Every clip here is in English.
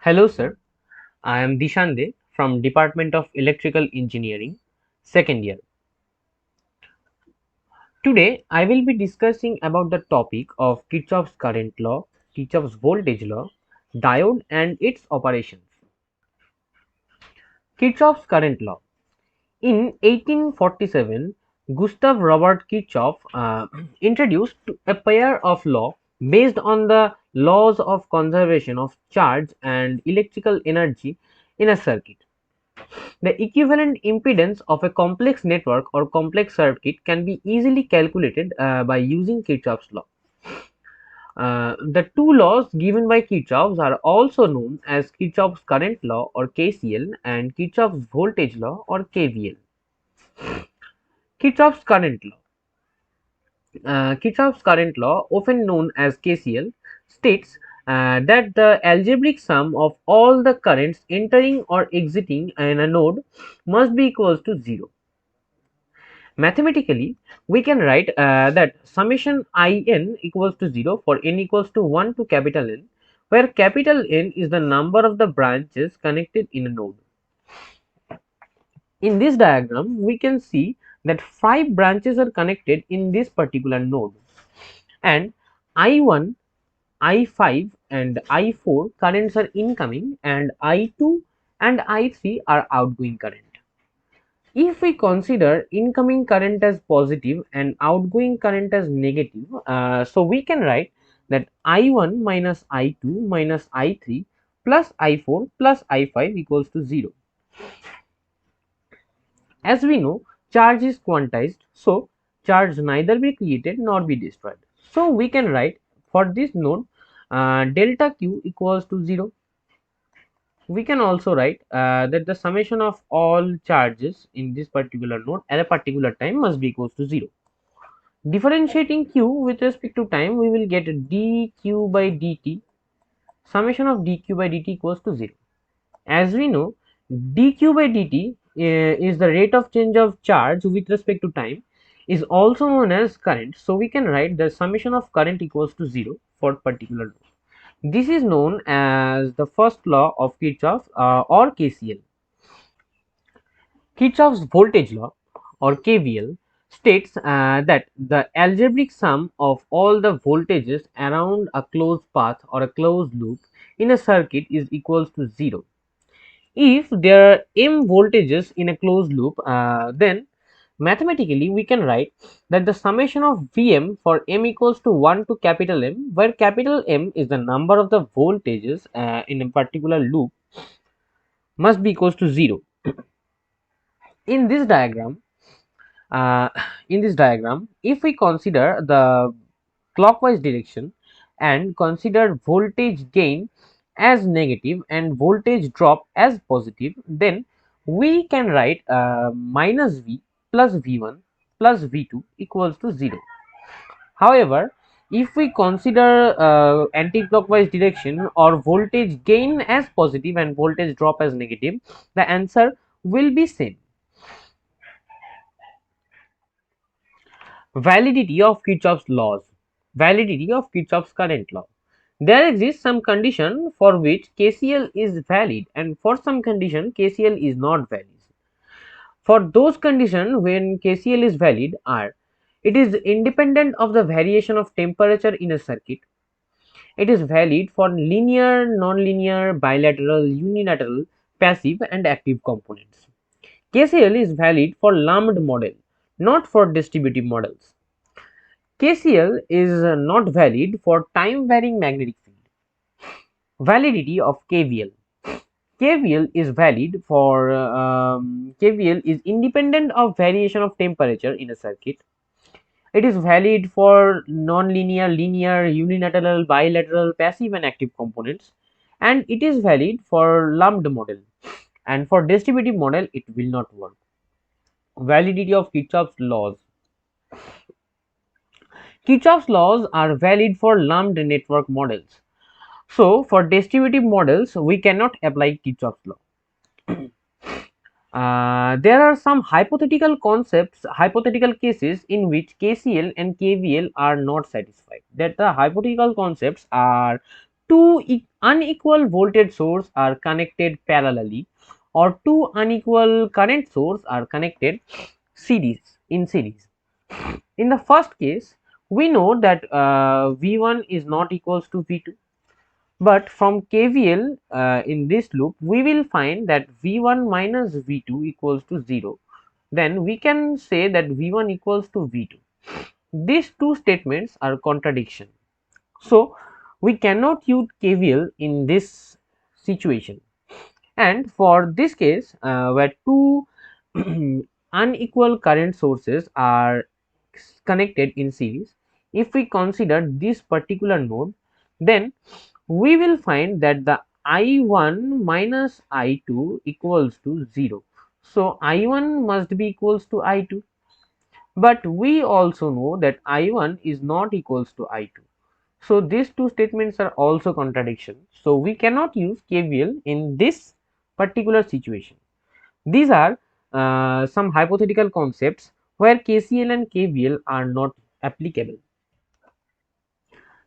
Hello sir, I am DISHAN from Department of Electrical Engineering, second year. Today I will be discussing about the topic of Kirchhoff's current law, Kirchhoff's voltage law, diode and its operations. Kirchhoff's current law. In 1847, Gustav Robert Kirchhoff introduced a pair of law based on the laws of conservation of charge and electrical energy in a circuit. The equivalent impedance of a complex network or complex circuit can be easily calculated by using Kirchhoff's law. The two laws given by Kirchhoff are also known as Kirchhoff's current law or KCL and Kirchhoff's voltage law or KVL. Kirchhoff's current law. Kirchhoff's current law, often known as KCL, states that the algebraic sum of all the currents entering or exiting in a node must be equals to 0. Mathematically, we can write that summation in equals to 0 for n equals to 1 to capital N, where capital N is the number of the branches connected in a node. In this diagram, we can see that 5 branches are connected in this particular node, and I1, I5 and I4 currents are incoming and I2 and I3 are outgoing current. If we consider incoming current as positive and outgoing current as negative, so we can write that I1 minus I2 minus I3 plus I4 plus I5 equals to 0. As we know, charge is quantized, so charge neither be created nor be destroyed. So we can write for this node delta Q equals to 0. We can also write that the summation of all charges in this particular node at a particular time must be equals to 0. Differentiating Q with respect to time, we will get dq by dt. Summation of dq by dt equals to 0. As we know, dq by dt is the rate of change of charge with respect to time, is also known as current. So we can write the summation of current equals to 0 for particular node. This is known as the first law of Kirchhoff or KCL. Kirchhoff's voltage law or KVL states that the algebraic sum of all the voltages around a closed path or a closed loop in a circuit is equals to 0. If there are m voltages in a closed loop, then mathematically we can write that the summation of Vm for m equals to 1 to capital M, where capital M is the number of the voltages in a particular loop, must be equals to 0. In this diagram, if we consider the clockwise direction and consider voltage gain as negative and voltage drop as positive, then we can write minus V plus V1 plus V2 equals to 0. However, if we consider anti-clockwise direction or voltage gain as positive and voltage drop as negative, the answer will be same. Validity of Kirchhoff's laws. Validity of Kirchhoff's current law. There exists some condition for which KCL is valid and for some condition KCL is not valid. For those conditions when KCL is valid are: it is independent of the variation of temperature in a circuit, it is valid for linear, nonlinear, bilateral, unilateral, passive and active components. KCL is valid for lumped model, not for distributive models. KCL is not valid for time varying magnetic field. Validity of KVL. KVL is valid for KVL is independent of variation of temperature in a circuit. It is valid for non-linear, linear, unilateral, bilateral, passive and active components, and it is valid for lumped model, and for distributive model it will not work. Validity of Kirchhoff's laws. Kirchhoff's laws are valid for lumped network models. So for distributive models we cannot apply Kirchhoff's law. There are some hypothetical cases in which KCL and KVL are not satisfied. That the hypothetical concepts are two unequal voltage source are connected parallelly, or two unequal current source are connected in series. In the first case, we know that V1 is not equals to V2, but from KVL in this loop we will find that V1 minus V2 equals to 0. Then we can say that V1 equals to V2. These two statements are contradiction. So we cannot use KVL in this situation. And for this case, where two unequal current sources are connected in series, if we consider this particular node, then we will find that the I1 minus I2 equals to 0. So I1 must be equals to I2, but we also know that I1 is not equals to I2. So these two statements are also contradiction. So we cannot use KVL in this particular situation. These are some hypothetical concepts where KCL and KVL are not applicable.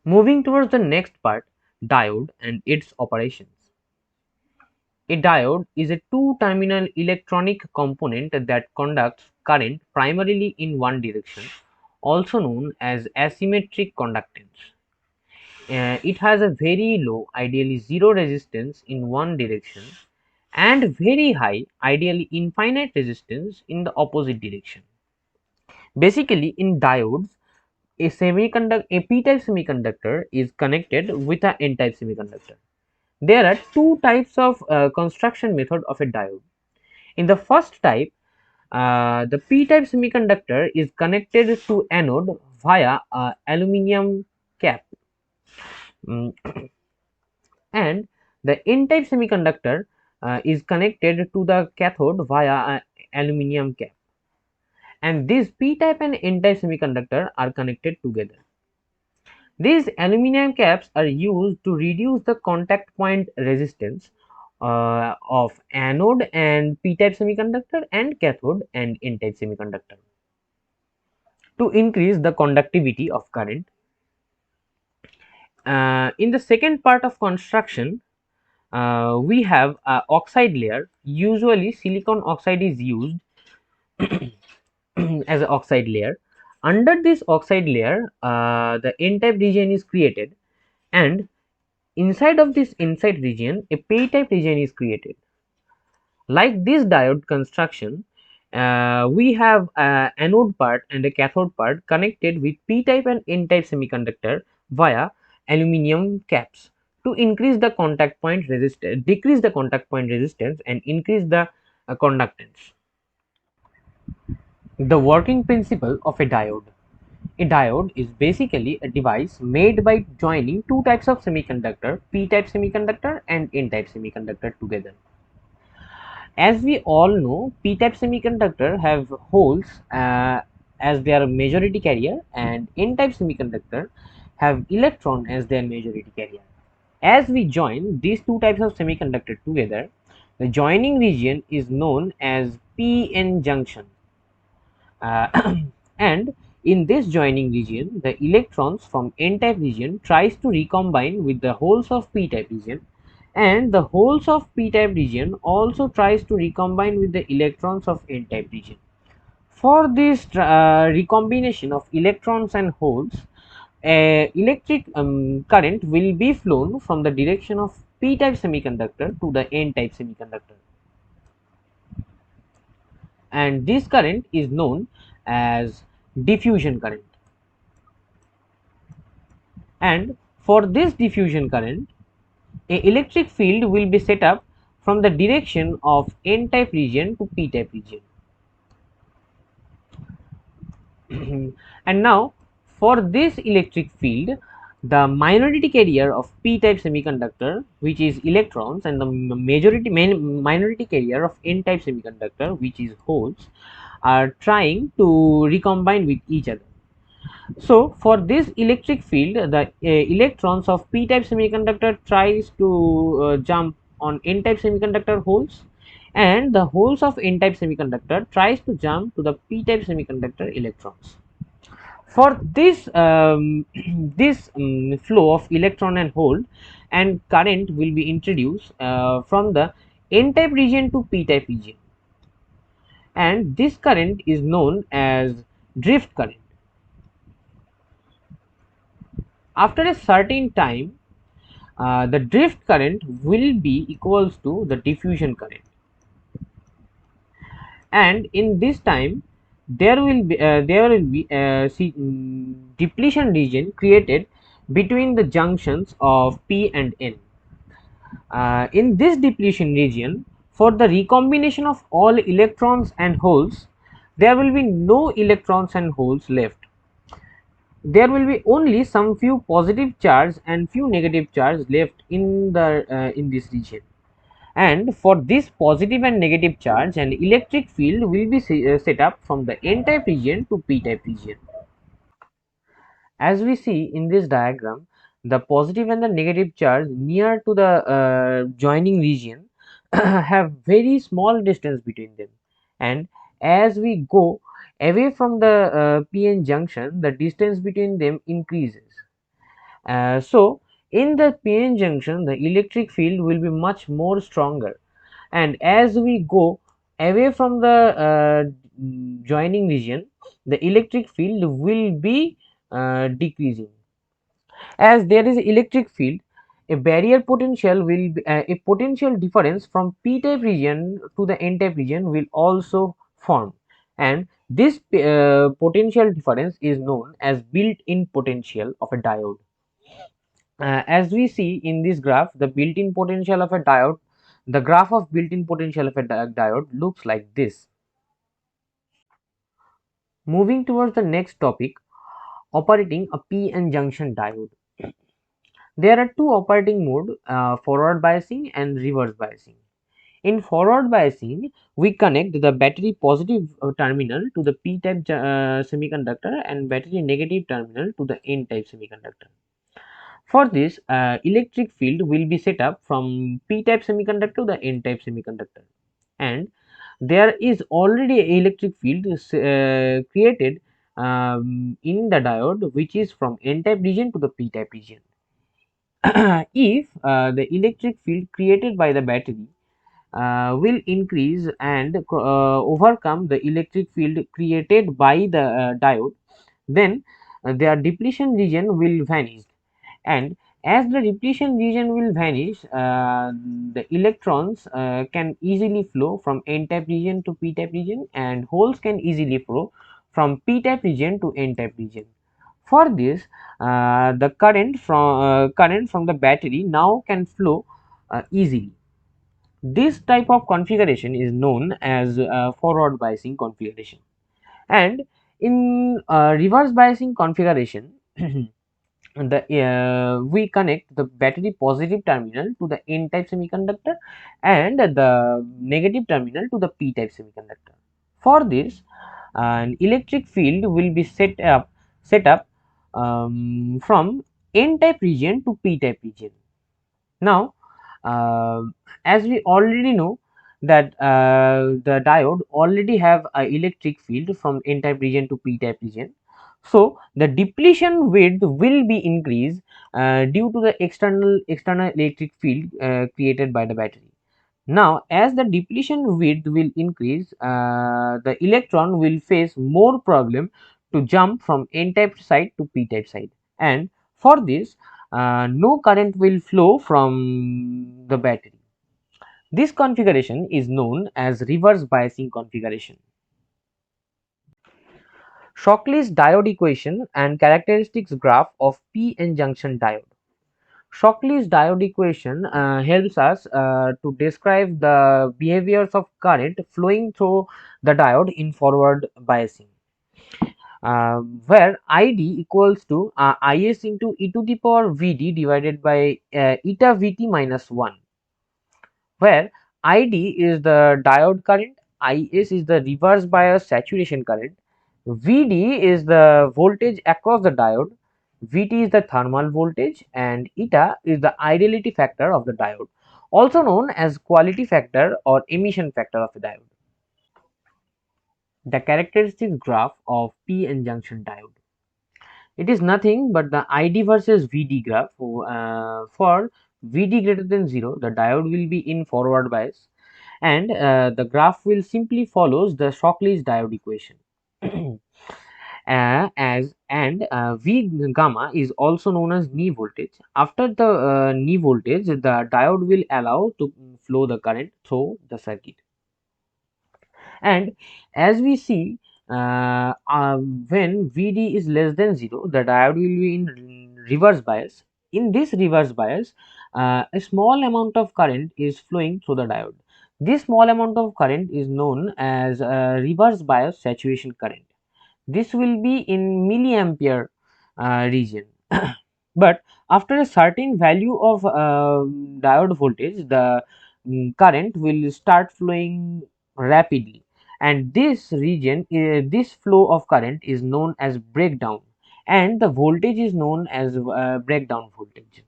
Moving towards the next part, diode and its operations. A diode is a two-terminal electronic component that conducts current primarily in one direction, also known as asymmetric conductance. It has a very low, ideally zero resistance in one direction, and very high, ideally infinite resistance in the opposite direction. Basically, in diodes, a p-type semiconductor is connected with a n-type semiconductor. There are two types of construction method of a diode. In the first type, the p-type semiconductor is connected to anode via a aluminum cap. And the n-type semiconductor is connected to the cathode via an aluminum cap, and these p-type and n-type semiconductor are connected together. These aluminum caps are used to reduce the contact point resistance of anode and p-type semiconductor and cathode and n-type semiconductor to increase the conductivity of current. In the second part of construction, we have a oxide layer. Usually silicon oxide is used as an oxide layer. Under this oxide layer, the n-type region is created, and inside of this inside region a p-type region is created. Like this diode construction, we have a anode part and a cathode part connected with p-type and n-type semiconductor via aluminum caps to increase the contact point resistance, decrease the contact point resistance, and increase the conductance. The working principle of a diode. A diode is basically a device made by joining two types of semiconductor, p-type semiconductor and n-type semiconductor together. As we all know, p-type semiconductor have holes as their majority carrier, and n-type semiconductor have electron as their majority carrier. As we join these two types of semiconductor together, the joining region is known as PN junction. And in this joining region, the electrons from n-type region tries to recombine with the holes of p-type region, and the holes of p-type region also tries to recombine with the electrons of n-type region. For this recombination of electrons and holes, electric current will be flown from the direction of p-type semiconductor to the n-type semiconductor, and this current is known as diffusion current. And for this diffusion current, a electric field will be set up from the direction of n-type region to p-type region. And now for this electric field, the minority carrier of p-type semiconductor, which is electrons, and the minority carrier of n-type semiconductor, which is holes, are trying to recombine with each other. So for this electric field, the electrons of p-type semiconductor tries to jump on n-type semiconductor holes, and the holes of n-type semiconductor tries to jump to the p-type semiconductor electrons. For this this flow of electron and hole and current will be introduced from the n type region to p type region, and this current is known as drift current. After a certain time, the drift current will be equals to the diffusion current, and in this time there will be depletion region created between the junctions of P and N. In this depletion region, for the recombination of all electrons and holes, there will be no electrons and holes left. There will be only some few positive charge and few negative charge left in this region. And for this positive and negative charge, an electric field will be set up from the n type region to p type region. As we see in this diagram, the positive and the negative charge near to the joining region have very small distance between them, and as we go away from the PN junction, the distance between them increases. So in the PN junction, the electric field will be much more stronger, and as we go away from the joining region, the electric field will be decreasing. As there is electric field, a barrier potential will be a potential difference from p type region to the n type region will also form, and this potential difference is known as built-in potential of a diode. As we see in this graph, the built-in potential of a diode, the graph of built-in potential of a diode looks like this. Moving towards the next topic, operating a PN junction diode. There are two operating modes, forward biasing and reverse biasing. In forward biasing, we connect the battery positive terminal to the p-type semiconductor and battery negative terminal to the n-type semiconductor. For this, electric field will be set up from p-type semiconductor to the n-type semiconductor, and there is already a electric field created in the diode, which is from n-type region to the p-type region. If the electric field created by the battery will increase and overcome the electric field created by the diode, then their depletion region will vanish, and as the depletion region will vanish, the electrons can easily flow from n type region to p type region, and holes can easily flow from p type region to n type region. For this, the current from the battery now can flow easily. This type of configuration is known as forward biasing configuration, and in reverse biasing configuration, the we connect the battery positive terminal to the n type semiconductor and the negative terminal to the p type semiconductor. For this, an electric field will be set up from n type region to p type region. Now, uh, as we already know that the diode already have a electric field from n type region to p type region, so the depletion width will be increased due to the external electric field created by the battery. Now, as the depletion width will increase, the electron will face more problem to jump from n type side to p type side, and for this, no current will flow from the battery. This configuration is known as reverse biasing configuration. Shockley's diode equation and characteristics graph of PN junction diode. Shockley's diode equation helps us to describe the behaviors of current flowing through the diode in forward biasing, where ID equals to Is into e to the power Vd divided by eta Vt minus 1, where ID is the diode current, Is is the reverse bias saturation current, Vd is the voltage across the diode, Vt is the thermal voltage, and eta is the ideality factor of the diode, also known as quality factor or emission factor of the diode. The characteristics graph of PN junction diode. It is nothing but the ID versus VD graph. For VD greater than 0, the diode will be in forward bias, and the graph will simply follows the Shockley's diode equation. V gamma is also known as knee voltage. After the knee voltage, the diode will allow to flow the current through the circuit. And as we see, when Vd is less than 0, the diode will be in reverse bias. In this reverse bias, a small amount of current is flowing through the diode. This small amount of current is known as reverse bias saturation current. This will be in milliampere region. But after a certain value of diode voltage, the current will start flowing rapidly, and this region, this flow of current is known as breakdown, and the voltage is known as breakdown voltage.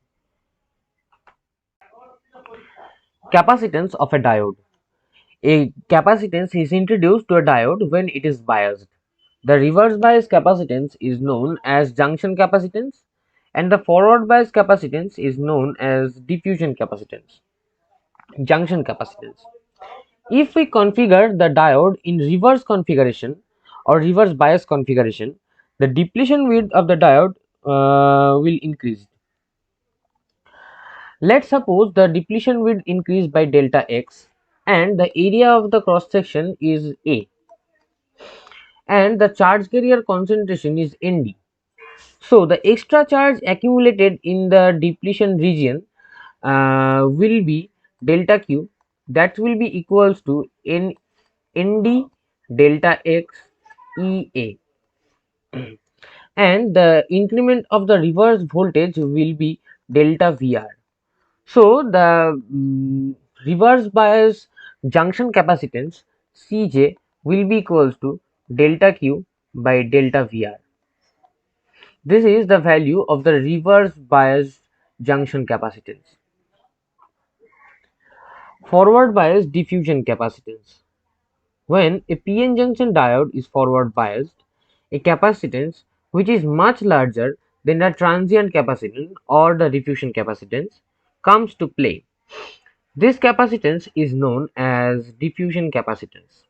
Capacitance of a diode. A capacitance is introduced to a diode when it is biased. The reverse bias capacitance is known as junction capacitance, and the forward bias capacitance is known as diffusion capacitance, junction capacitance. If we configure the diode in reverse configuration or reverse bias configuration, the depletion width of the diode will increase. Let's suppose the depletion width increased by delta x, and the area of the cross section is A, and the charge carrier concentration is Nd. So the extra charge accumulated in the depletion region will be delta Q, that will be equals to Nd delta x Ea, and the increment of the reverse voltage will be delta Vr. So the reverse bias junction capacitance Cj will be equals to delta Q by delta Vr. This is the value of the reverse bias junction capacitance. Forward bias diffusion capacitance. When a PN junction diode is forward biased, a capacitance which is much larger than the transient capacitance or the diffusion capacitance comes to play. This capacitance is known as diffusion capacitance.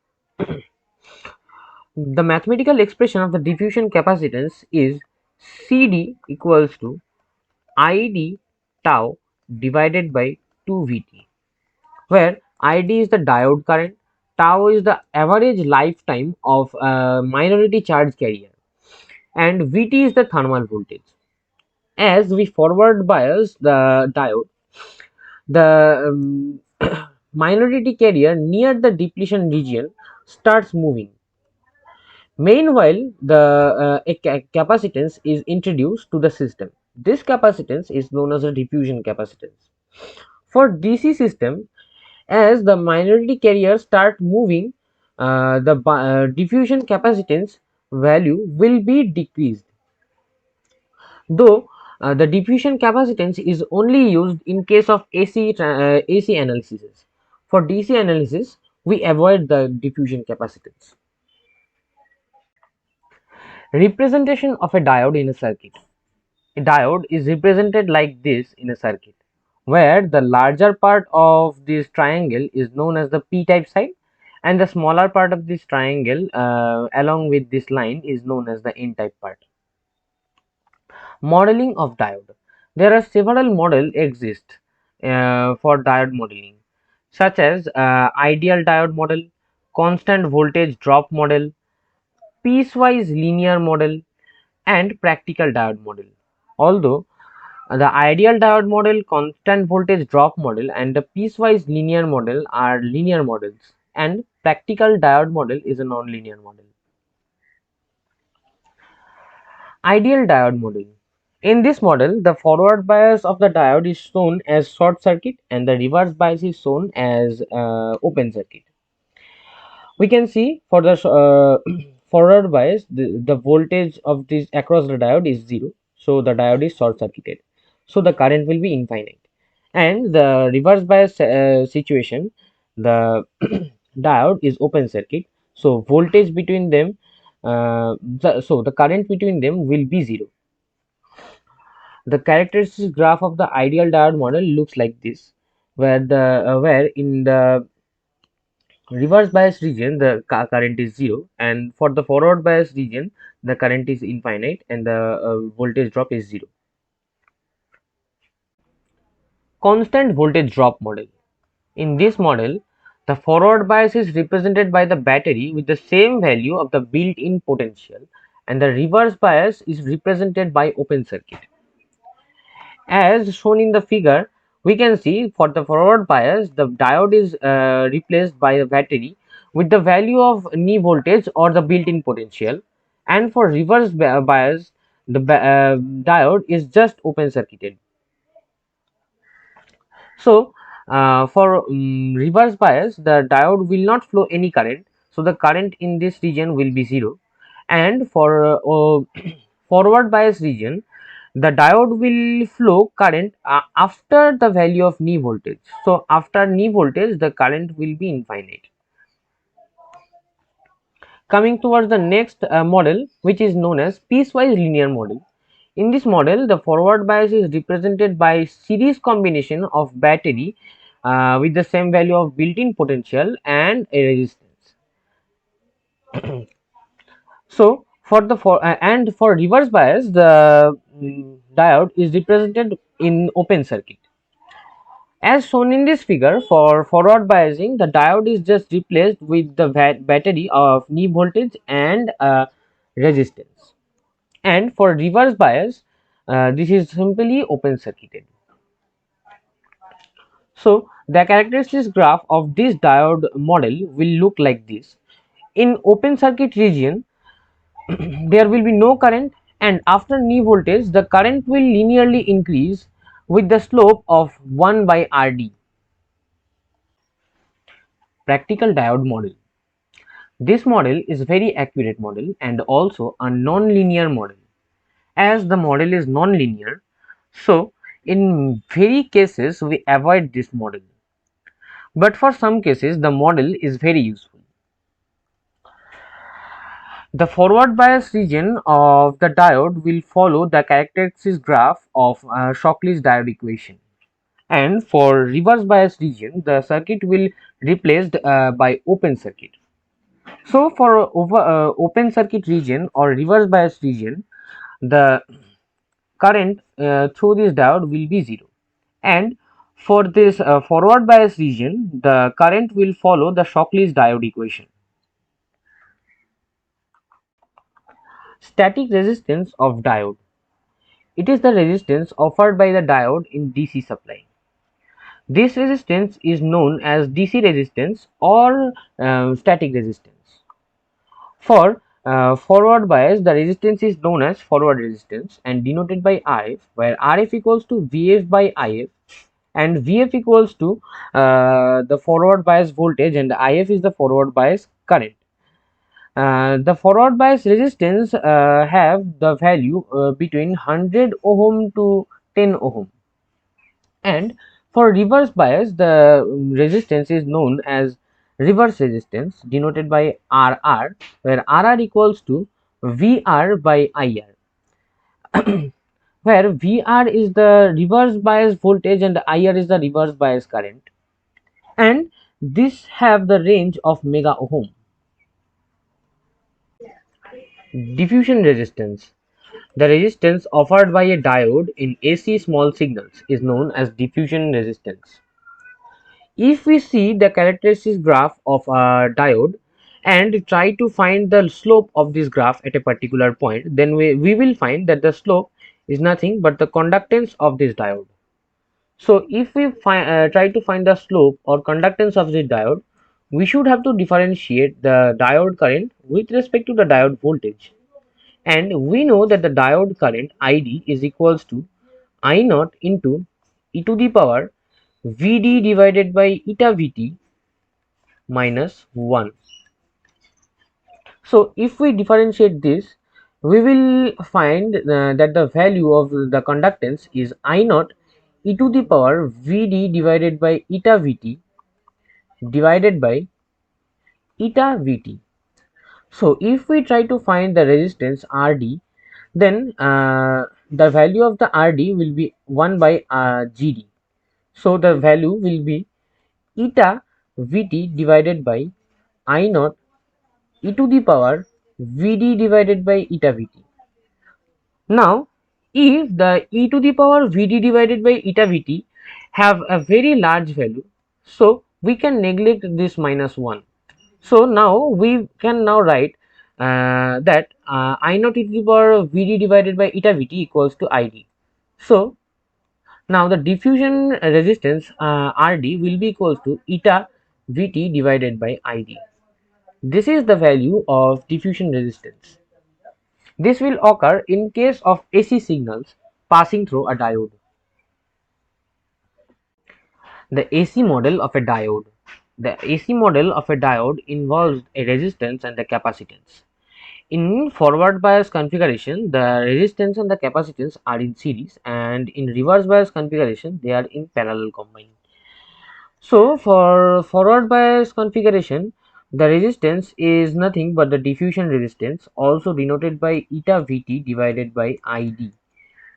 The mathematical expression of the diffusion capacitance is CD equals to ID tau divided by 2Vt, where ID is the diode current, tau is the average lifetime of a minority charge carrier, and Vt is the thermal voltage. As we forward bias the diode, the minority carrier near the depletion region starts moving. Meanwhile, a capacitance is introduced to the system. This capacitance is known as a diffusion capacitance. For DC system, as the minority carriers start moving, the diffusion capacitance value will be decreased. Though the diffusion capacitance is only used in case of AC analysis. For DC analysis, we avoid the diffusion capacitance. Representation of a diode in a circuit. A diode is represented like this in a circuit, where the larger part of this triangle is known as the p-type side, and the smaller part of this triangle along with this line is known as the n-type part. Modeling of diode. There are several models exist for diode modeling, such as ideal diode model, constant voltage drop model, piecewise linear model, and practical diode model. Although the ideal diode model, constant voltage drop model, and the piecewise linear model are linear models, and practical diode model is a non-linear model. Ideal diode model. In this model, the forward bias of the diode is shown as short circuit and the reverse bias is shown as open circuit. We can see for the forward bias, the voltage of this across the diode is 0, so the diode is short circuited, so the current will be infinite. And the reverse bias situation, the diode is open circuit, so voltage between them, so the current between them will be 0. The characteristic graph of the ideal diode model looks like this, where in the reverse bias region the current is 0, and for the forward bias region the current is infinite and the voltage drop is 0. Constant voltage drop model. In this model, the forward bias is represented by the battery with the same value of the built-in potential, and the reverse bias is represented by open circuit. As shown in the figure, we can see for the forward bias, the diode is replaced by a battery with the value of knee voltage or the built-in potential, and for reverse bias, the diode is just open circuited. So, for reverse bias, the diode will not flow any current, so the current in this region will be 0, and for forward bias region, the diode will flow current after the value of knee voltage. So, after knee voltage, the current will be infinite. Coming towards the next model, which is known as piecewise linear model. In this model, the forward bias is represented by series combination of battery with the same value of built-in potential and a resistance. So, for reverse bias, the diode is represented in open circuit. As shown in this figure, for forward biasing, the diode is just replaced with the battery of knee voltage and resistance. And for reverse bias, this is simply open circuited. So, the characteristics graph of this diode model will look like this. In open circuit region, there will be no current, and after knee voltage, the current will linearly increase with the slope of 1 by Rd. Practical diode model. This model is very accurate model and also a non-linear model. As the model is non-linear, so in very cases we avoid this model. But for some cases the model is very useful. The forward bias region of the diode will follow the characteristics graph of Shockley's diode equation, and for reverse bias region the circuit will replaced by open circuit. So for open circuit region or reverse bias region, the current through this diode will be 0, and for this forward bias region the current will follow the Shockley's diode equation. Static resistance of diode. It is the resistance offered by the diode in DC supply. This resistance is known as DC resistance or static resistance. For forward bias, the resistance is known as forward resistance and denoted by RF, where RF equals to VF by IF, and VF equals to the forward bias voltage and IF is the forward bias current. The forward bias resistance have the value between 100 ohm to 10 ohm, and for reverse bias the resistance is known as reverse resistance denoted by RR, where RR equals to VR by IR, where VR is the reverse bias voltage and IR is the reverse bias current, and this have the range of mega ohm. Diffusion resistance. The resistance offered by a diode in AC small signals is known as diffusion resistance. If we see the characteristics graph of a diode and try to find the slope of this graph at a particular point, then we will find that the slope is nothing but the conductance of this diode. So, if we try to find the slope or conductance of this diode, we should have to differentiate the diode current with respect to the diode voltage. And we know that the diode current ID is equals to I naught into e to the power Vd divided by eta Vt minus 1. So, if we differentiate this, we will find that the value of the conductance is I naught e to the power Vd divided by eta Vt divided by eta Vt. So, if we try to find the resistance Rd, then the value of the RD will be 1 by GD. So the value will be eta Vt divided by I naught e to the power Vd divided by eta Vt. Now, if the e to the power Vd divided by eta Vt have a very large value, so we can neglect this minus 1. So now we can now write that I naught e to the power Vd divided by eta Vt equals to Id. So now the diffusion resistance Rd will be equals to eta Vt divided by Id. This is the value of diffusion resistance. This will occur in case of AC signals passing through a diode. The AC model of a diode. The AC model of a diode involves a resistance and a capacitance. In forward bias configuration, the resistance and the capacitance are in series, and in reverse bias configuration, they are in parallel combined. So for forward bias configuration, the resistance is nothing but the diffusion resistance, also denoted by eta Vt divided by Id,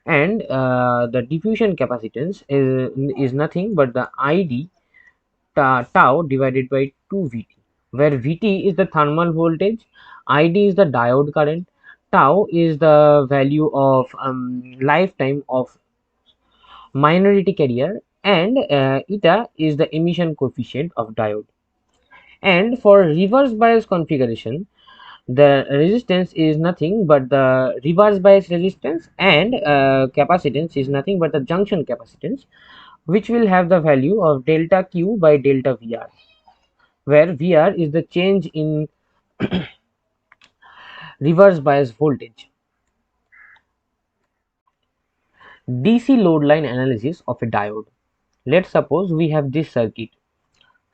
and the diffusion capacitance is nothing but the Id tau divided by 2 Vt, where Vt is the thermal voltage, Id is the diode current, tau is the value of lifetime of minority carrier, and eta is the emission coefficient of diode. And for reverse bias configuration, the resistance is nothing but the reverse bias resistance, and capacitance is nothing but the junction capacitance, which will have the value of delta Q by delta Vr, where Vr is the change in reverse bias voltage. DC load line analysis of a diode. Let's suppose we have this circuit.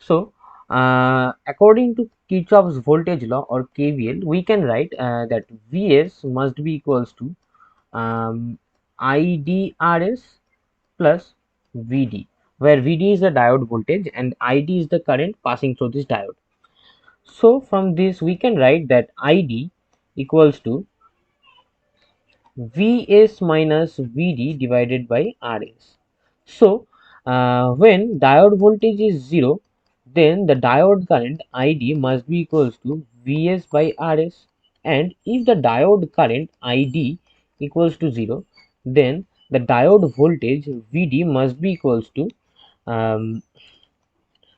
So according to Kirchhoff's voltage law or KVL, we can write that Vs must be equals to IDRS plus Vd, where Vd is the diode voltage and Id is the current passing through this diode. So from this we can write that Id equals to Vs minus Vd divided by Rs. So when diode voltage is 0, then the diode current Id must be equals to Vs by Rs, and if the diode current Id equals to 0, then the diode voltage Vd must be equals to um,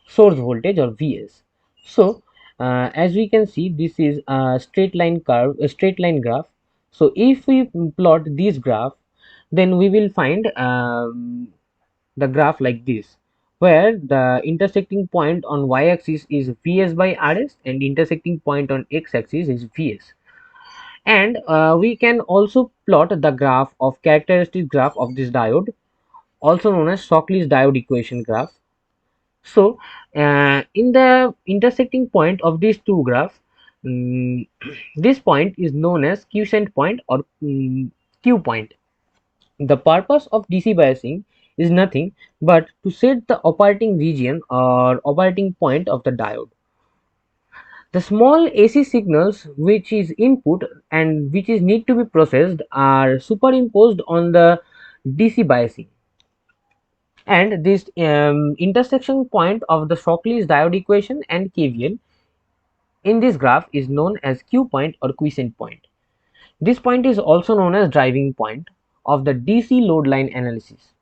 source voltage or Vs. So as we can see, this is a straight line curve, a straight line graph. So if we plot this graph, then we will find the graph like this, where the intersecting point on y-axis is Vs by Rs and intersecting point on x-axis is Vs. And we can also plot the graph of characteristic graph of this diode, also known as Shockley's diode equation graph. So in the intersecting point of these two graphs, this point is known as quiescent point or Q point. The purpose of DC biasing is nothing but to set the operating region or operating point of the diode. The small AC signals which is input and which is need to be processed are superimposed on the DC biasing, and this intersection point of the Shockley's diode equation and KVL in this graph is known as Q point or quiescent point. This point is also known as driving point of the DC load line analysis.